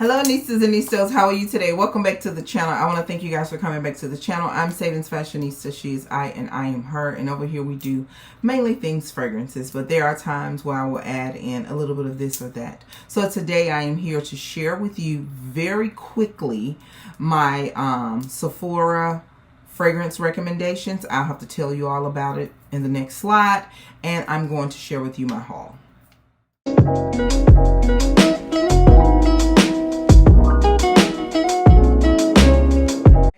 Hello Nistas and Nistas, how are you today? Welcome back to the channel. I want to thank you guys for coming back to the channel. I'm SavingsFashionista, she is I and I am her, and over here we do mainly things fragrances, but there are times where I will add in a little bit of this or that. So today I am here to share with you very quickly my Sephora fragrance recommendations. I'll have to tell you all about it in the next slide, and I'm going to share with you my haul.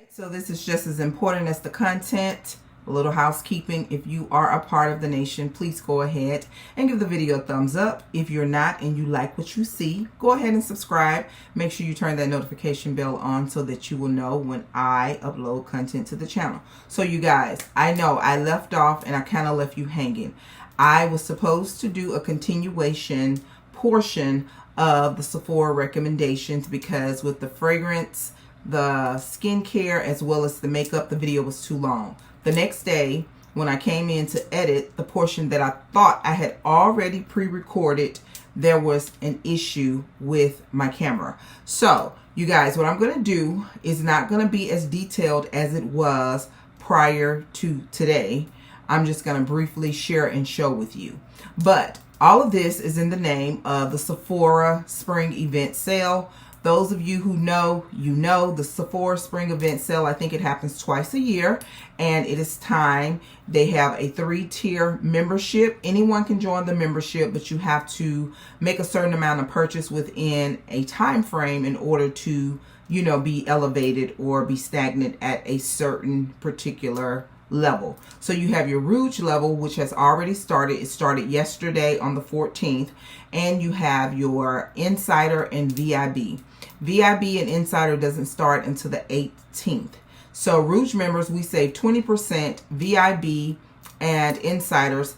So this is just as important as the content. A little housekeeping. If you are a part of the nation, please go ahead and give the video a thumbs up. If you're not and you like what you see, go ahead and subscribe. Make sure you turn that notification bell on so that you will know when I upload content to the channel. So you guys, I know I left off and I kind of left you hanging. I was supposed to do a continuation portion of the Sephora recommendations because with the fragrance, the skincare, as well as the makeup, the video was too long. The next day, when I came in to edit the portion that I thought I had already pre-recorded, there was an issue with my camera. So, you guys, what I'm going to do is not going to be as detailed as it was prior to today. I'm just going to briefly share and show with you. But all of this is in the name of the Sephora Spring Event Sale. Those of you who know, you know the Sephora Spring Event Sale. I think it happens twice a year, and it is time. They have a 3-tier membership. Anyone can join the membership, but you have to make a certain amount of purchase within a time frame in order to, you know, be elevated or be stagnant at a certain particular level. So you have your Rouge level, which has already started. It started yesterday on the 14th, and you have your Insider and VIB. VIB and Insider doesn't start until the 18th. So Rouge members, we save 20%. VIB and Insiders,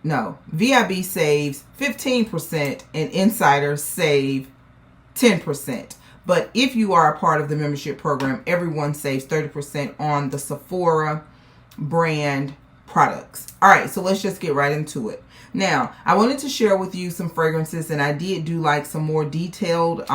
no, VIB saves 15% and Insiders save 10%. But if you are a part of the membership program, everyone saves 30% on the Sephora brand products. All right, so let's just get right into it. Now, I wanted to share with you some fragrances, and I did do like some more detailed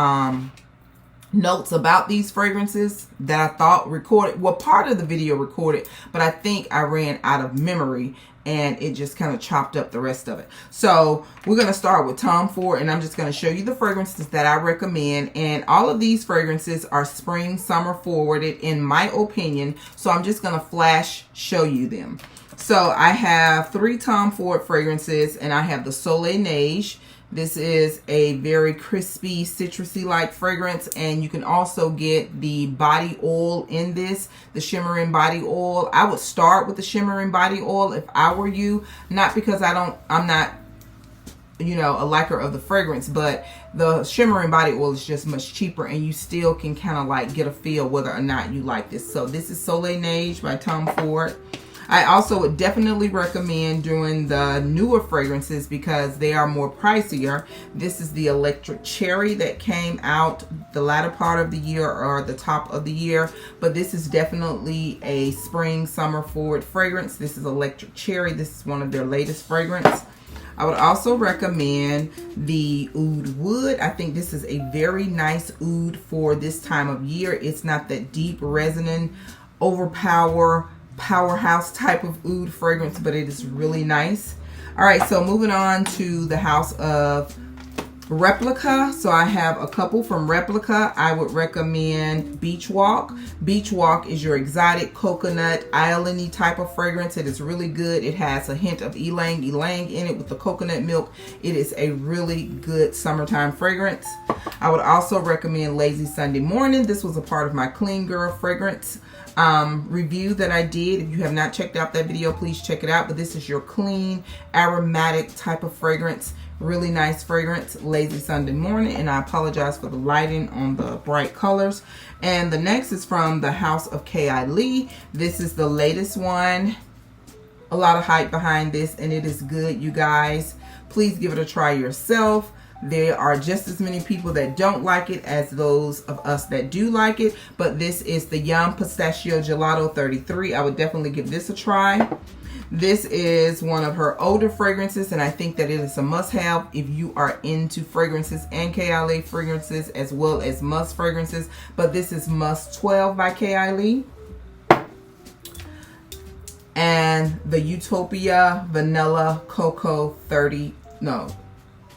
notes about these fragrances that I thought recorded, well, part of the video recorded, but I think I ran out of memory and it just kind of chopped up the rest of it. So we're going to start with Tom Ford, and I'm just going to show you the fragrances that I recommend. And all of these fragrances are spring, summer forwarded in my opinion. So I'm just going to flash show you them. So I have 3 Tom Ford fragrances, and I have the Soleil Neige. This is a very crispy, citrusy-like fragrance, and you can also get the body oil in this, the shimmering body oil. I would start with the shimmering body oil if I were you, not because I'm not, you know, a liker of the fragrance, but the shimmering body oil is just much cheaper, and you still can kind of like get a feel whether or not you like this. So this is Soleil Neige by Tom Ford. I also would definitely recommend doing the newer fragrances because they are more pricier. This is the Electric Cherry that came out the latter part of the year or the top of the year. But this is definitely a spring, summer forward fragrance. This is Electric Cherry. This is one of their latest fragrance. I would also recommend the Oud Wood. I think this is a very nice oud for this time of year. It's not that deep, resonant, powerhouse type of oud fragrance, but it is really nice. All right, so moving on to the house of Replica. So I have a couple from Replica. I would recommend Beach Walk. Beach Walk is your exotic coconut islandy type of fragrance. It is really good. It has a hint of ylang ylang in it with the coconut milk. It is a really good summertime fragrance. I would also recommend Lazy Sunday Morning. This was a part of my Clean Girl fragrance review that I did. If you have not checked out that video, please check it out. But this is your clean, aromatic type of fragrance. Really nice fragrance, Lazy Sunday Morning. And I apologize for the lighting on the bright colors. And the next is from the house of K.I. Lee. This is the latest one. A lot of hype behind this, and it is good, you guys. Please give it a try yourself. There are just as many people that don't like it as those of us that do like it. But this is the Yum Pistachio Gelato 33. I would definitely give this a try. This is one of her older fragrances, and I think that it is a must-have if you are into fragrances and Kiel fragrances as well as Must fragrances. But this is Must 12 by Kiel. And the Utopia Vanilla Cocoa 30, no,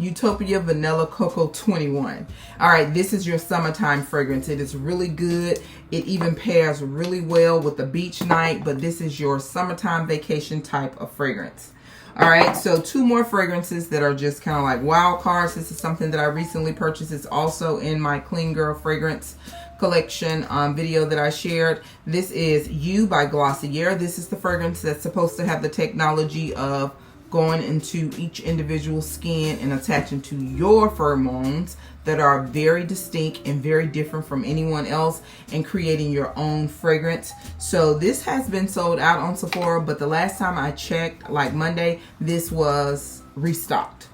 Utopia Vanilla Cocoa 21. All right, this is your summertime fragrance. It is really good. It even pairs really well with the beach night, but this is your summertime vacation type of fragrance. All right, so 2 more fragrances that are just kind of like wild cards. This is something that I recently purchased. It's also in my Clean Girl fragrance collection video that I shared. This is You by Glossier. This is the fragrance that's supposed to have the technology of going into each individual skin and attaching to your pheromones that are very distinct and very different from anyone else, and creating your own fragrance. So this has been sold out on Sephora, but the last time I checked, like Monday, this was restocked.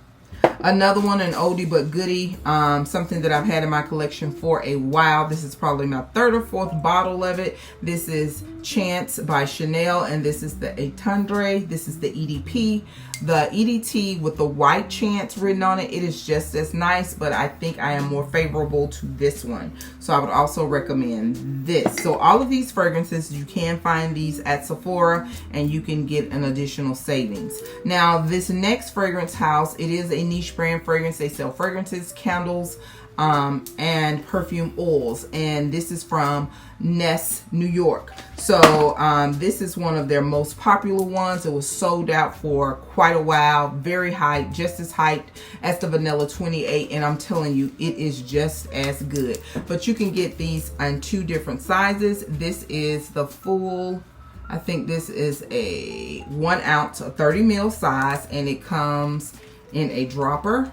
Another one, an oldie but goodie, something that I've had in my collection for a while. This is probably my 3rd or 4th bottle of it. This is Chance by Chanel, and this is the Etendre. This is the EDP. The EDT with the white Chance written on it, it is just as nice, but I think I am more favorable to this one. So I would also recommend this. So all of these fragrances, you can find these at Sephora, and you can get an additional savings. Now, this next fragrance house, it is a niche brand fragrance. They sell fragrances, candles, and perfume oils, and this is from Ness, New York. So this is one of their most popular ones. It was sold out for quite a while, very hyped, just as hyped as the Vanilla 28, and I'm telling you, it is just as good. But you can get these in 2 different sizes. This is the full, I think this is a 1 ounce, a 30 ml size, and it comes in a dropper,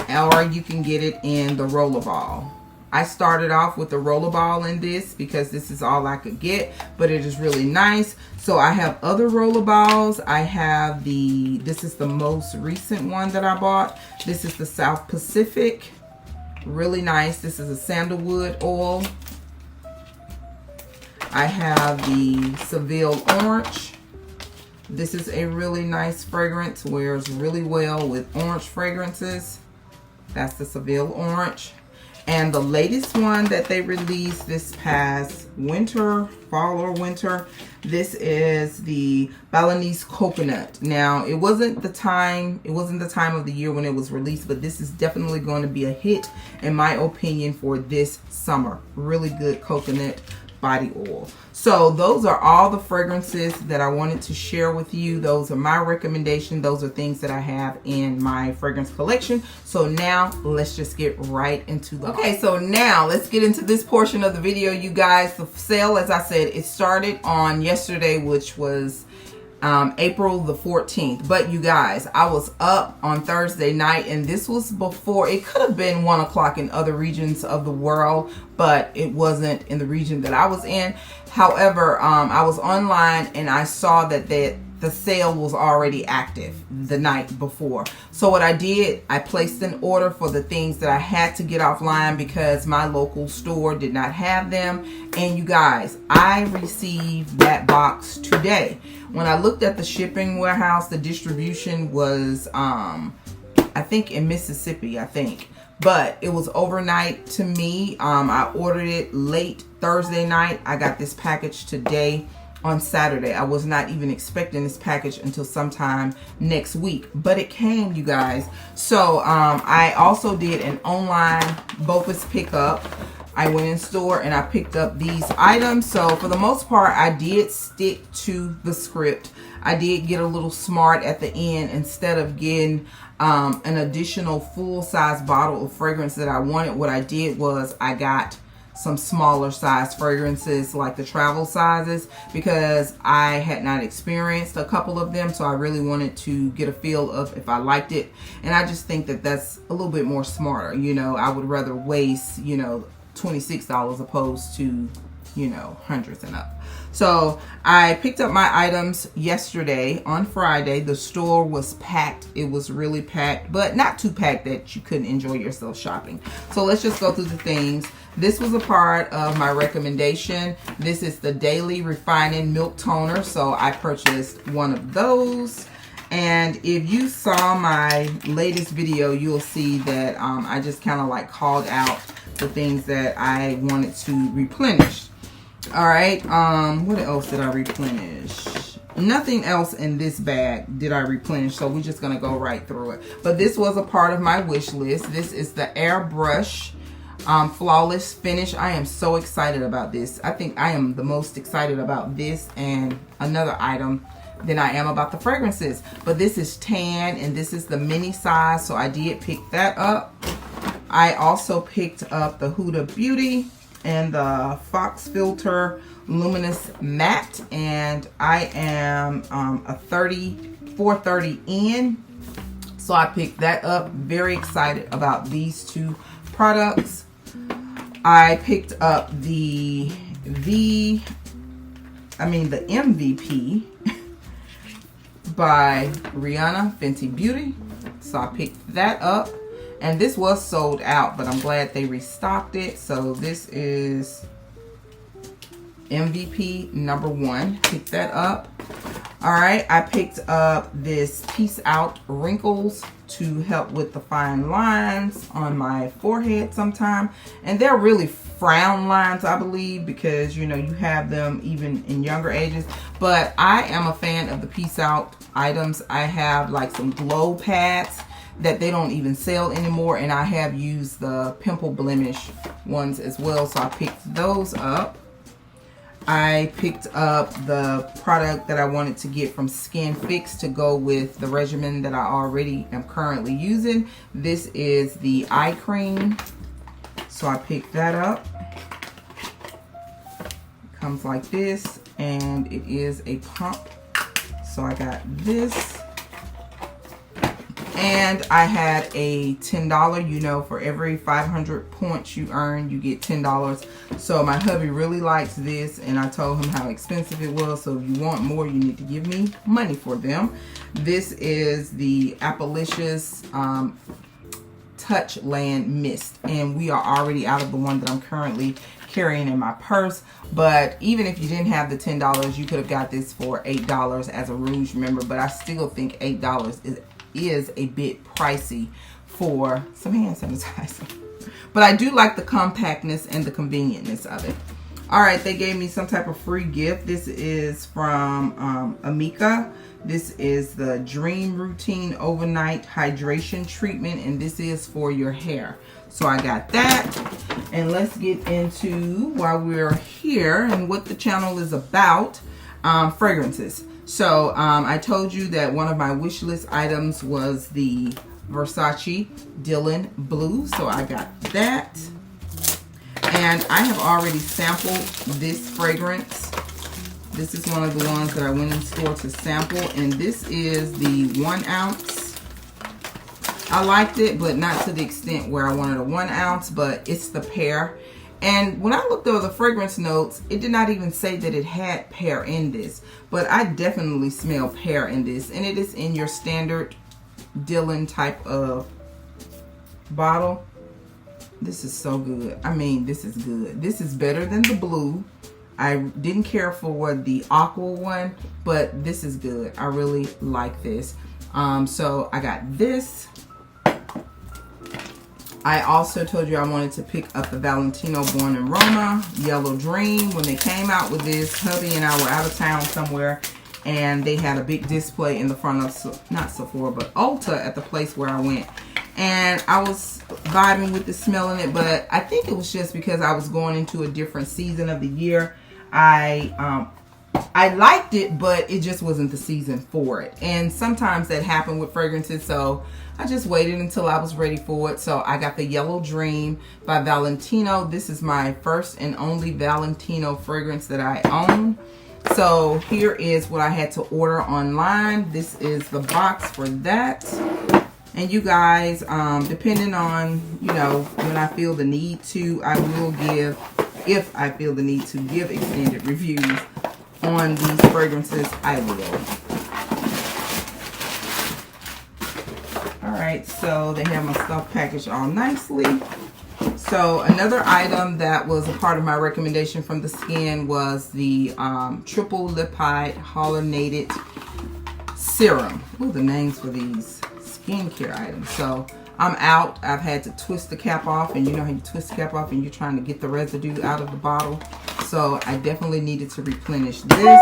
or you can get it in the rollerball. I started off with the rollerball in this because this is all I could get, but it is really nice. So I have other rollerballs. I have this is the most recent one that I bought. This is the South Pacific. Really nice. This is a sandalwood oil. I have the Seville Orange. This is a really nice fragrance, wears really well with orange fragrances. That's the Seville Orange. And the latest one that they released this past winter, fall or winter, this is the Balinese Coconut. Now, it wasn't the time of the year when it was released, but this is definitely going to be a hit, in my opinion, for this summer. Really good coconut body oil. So those are all the fragrances that I wanted to share with you. Those are my recommendation. Those are things that I have in my fragrance collection. So now let's just get right into the okay, so now let's get into this portion of the video, you guys. The sale, as I said, it started on yesterday, which was April the 14th. But you guys, I was up on Thursday night, and this was before, it could have been 1 o'clock in other regions of the world, but it wasn't in the region that I was in. However, I was online and I saw that the sale was already active the night before. So what I did, I placed an order for the things that I had to get offline because my local store did not have them. And you guys, I received that box today. When I looked at the shipping warehouse, the distribution was, I think in Mississippi, I think. But it was overnight to me. I ordered it late Thursday night. I got this package today on Saturday. I was not even expecting this package until sometime next week, but it came, you guys. So I also did an online BOPUS pickup. I went in store and I picked up these items. So for the most part, I did stick to the script. I did get a little smart at the end. Instead of getting an additional full-size bottle of fragrance that I wanted, what I did was I got some smaller size fragrances, like the travel sizes, because I had not experienced a couple of them, so I really wanted to get a feel of if I liked it. And I just think that that's a little bit more smarter. You know, I would rather waste, you know, $26 opposed to you know, hundreds and up. So I picked up my items yesterday on Friday. The store was packed. It was really packed, but not too packed that you couldn't enjoy yourself shopping. So let's just go through the things. This was a part of my recommendation. This is the Daily Refining Milk Toner. So I purchased one of those. And if you saw my latest video, you'll see that I just kind of like called out the things that I wanted to replenish. All right, what else did I replenish? Nothing else in this bag did I replenish, so we're just gonna go right through it. But this was a part of my wish list. This is the Airbrush Flawless Finish. I am so excited about this. I think I am the most excited about this and another item than I am about the fragrances. But this is tan, and this is the mini size, so I did pick that up. I also picked up the Huda Beauty and the Fox Filter Luminous Matte, and I am a 430 in, so I picked that up. Very excited about these two products. I picked up the MVP by Rihanna Fenty Beauty, so I picked that up. And this was sold out, but I'm glad they restocked it. So this is MVP number 1. Pick that up. All right, I picked up this Peace Out Wrinkles to help with the fine lines on my forehead sometime. And they're really frown lines, I believe, because, you know, you have them even in younger ages. But I am a fan of the Peace Out items. I have like some glow pads that they don't even sell anymore, and I have used the pimple blemish ones as well, so I picked those up. I picked up the product that I wanted to get from Skinfix to go with the regimen that I already am currently using. This is the eye cream, so I picked that up. It comes like this, and it is a pump, so I got this. And I had a $10, you know, for every 500 points you earn, you get $10. So my hubby really likes this, and I told him how expensive it was. So if you want more, you need to give me money for them. This is the Appalicious Touchland Mist, and we are already out of the one that I'm currently carrying in my purse. But even if you didn't have the $10, you could have got this for $8 as a Rouge member. But I still think $8 is a bit pricey for some hand sanitizer. But I do like the compactness and the convenientness of it. All right, they gave me some type of free gift. This is from Amika. This is the Dream Routine Overnight Hydration Treatment, and this is for your hair. So I got that. And let's get into, while we're here, and what the channel is about, fragrances. So I told you that one of my wish list items was the Versace Dylan Blue. So I got that. And I have already sampled this fragrance. This is one of the ones that I went in store to sample. And this is the 1 ounce. I liked it, but not to the extent where I wanted a 1 ounce, but it's the pear. And when I looked over the fragrance notes, it did not even say that it had pear in this. But I definitely smell pear in this. And it is in your standard Dylan type of bottle. This is so good. I mean, this is good. This is better than the blue. I didn't care for the aqua one, but this is good. I really like this. So I got this. I also told you I wanted to pick up the Valentino Born in Roma Yellow Dream. When they came out with this, hubby and I were out of town somewhere, and they had a big display in the front of, not Sephora, but Ulta at the place where I went. And I was vibing with the smelling it, but I think it was just because I was going into a different season of the year. I liked it, but it just wasn't the season for it. And sometimes that happened with fragrances, so I just waited until I was ready for it. So I got the Yellow Dream by Valentino. This is my first and only Valentino fragrance that I own. So here is what I had to order online. This is the box for that. And you guys, depending on, you know, when I feel the need to, I will give if I feel the need to give extended reviews on these fragrances, I will. Alright, so they have my stuff packaged all nicely. So another item that was a part of my recommendation from the skin was the triple lipide hyaluronated serum. Ooh, the names for these skincare items. So I'm out. I've had to twist the cap off, and you know how you twist the cap off and you're trying to get the residue out of the bottle. So I definitely needed to replenish this.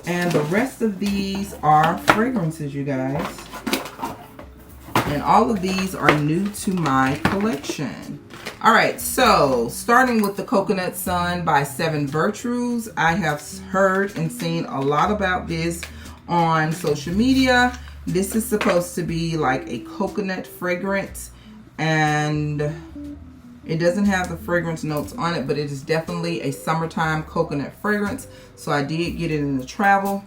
And the rest of these are fragrances, you guys. And all of these are new to my collection. Alright, so starting with the Coconut Sun by Seven Virtues. I have heard and seen a lot about this on social media. This is supposed to be like a coconut fragrance, and it doesn't have the fragrance notes on it, but it is definitely a summertime coconut fragrance. So I did get it in the travel.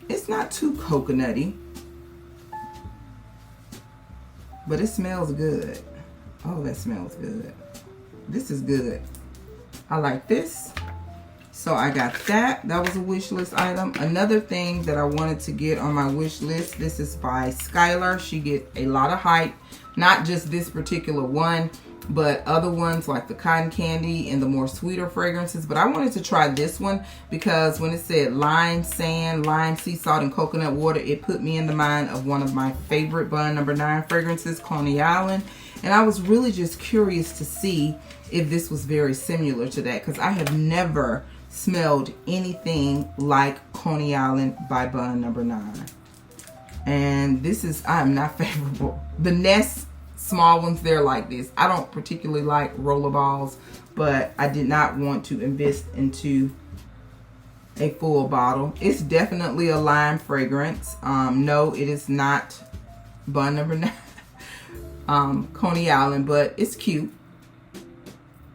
It's not too coconutty, but it smells good. Oh, that smells good. This is good. I like this. So I got that. That was a wish list item. Another thing that I wanted to get on my wish list, this is by Sylar. She get a lot of hype. Not just this particular one, but other ones like the cotton candy and the more sweeter fragrances. But I wanted to try this one because when it said lime sand, lime, sea salt, and coconut water, it put me in the mind of one of my favorite Bond No. 9 fragrances, Coney Island. And I was really just curious to see if this was very similar to that, because I have never smelled anything like Coney Island by Bond No. 9. And this is, I'm not favorable. The Nest small ones, they're like this. I don't particularly like roller balls, but I did not want to invest into a full bottle. It's definitely a lime fragrance. No, it is not Bond No. 9 Coney Island, but it's cute.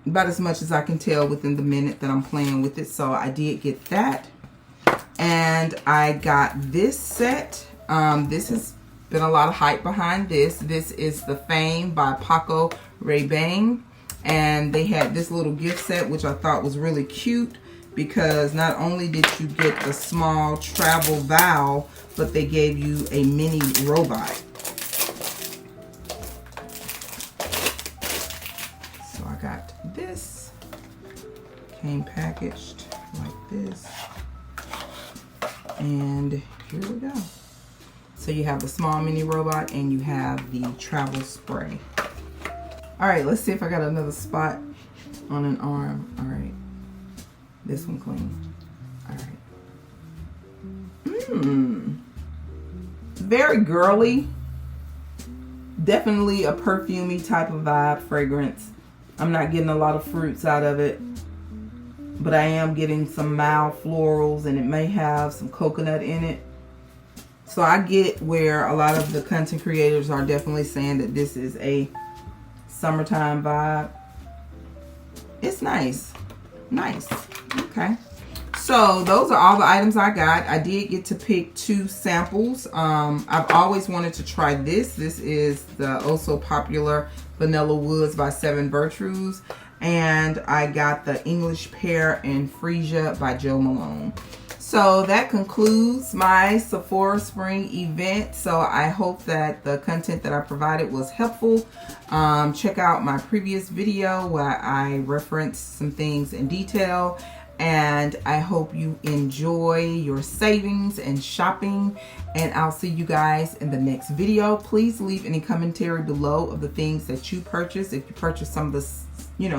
About as much as I can tell within the minute that I'm playing with it. So I did get that. And I got this set. This has been a lot of hype behind this. This is the Fame by Paco, Rabanne. And they had this little gift set, which I thought was really cute, because not only did you get the small travel vial, but they gave you a mini robot. So I got this. Came packaged like this. And here we go. So you have the small mini robot and you have the travel spray. All right, let's see if I got another spot on an arm. All right, this one clean. All right. Very girly. Definitely a perfumey type of vibe fragrance. I'm not getting a lot of fruits out of it, but I am getting some mild florals, and it may have some coconut in it. So I get where a lot of the content creators are definitely saying that this is a summertime vibe. It's nice. Nice. Okay. So those are all the items I got. I did get to pick 2 samples. I've always wanted to try this. This is the also popular Vanilla Woods by Seven Virtues. And I got the English Pear and Freesia by Jo Malone. So that concludes my Sephora Spring event. So I hope that the content that I provided was helpful. Check out my previous video where I referenced some things in detail. And I hope you enjoy your savings and shopping. And I'll see you guys in the next video. Please leave any commentary below of the things that you purchased. If you purchased some of the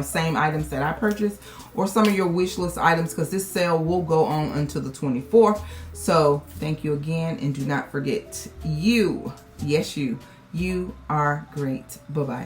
same items that I purchased, or some of your wish list items, because this sale will go on until the 24th. So thank you again, and do not forget, you, yes you are great. Bye-bye.